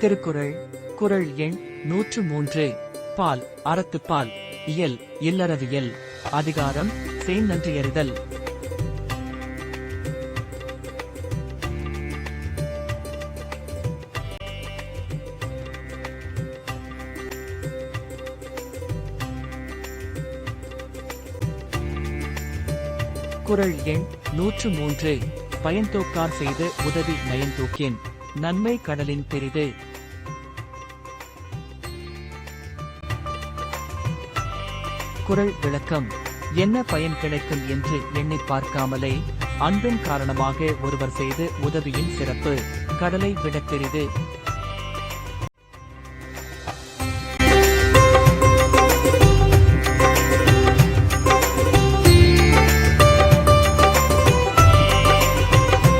திருக்குறள் குறள் எண் 103 பால் அறத்துப்பால் இயல் இல்லறவியல் அதிகாரம் செய் நன்றியறிதல். குறள் எண் 103 பயன்தோக்கார் செய்த உதவி நயன்தூக்கின் நன்மை கடலின் பெரிது. குறள் விளக்கம். என்ன பயன் கிடைக்கும் என்று எண்ணி பார்க்காமலே அன்பின் காரணமாக ஒருவர் செய்து உதவியின் சிறப்பு கடலை விட பெரிது.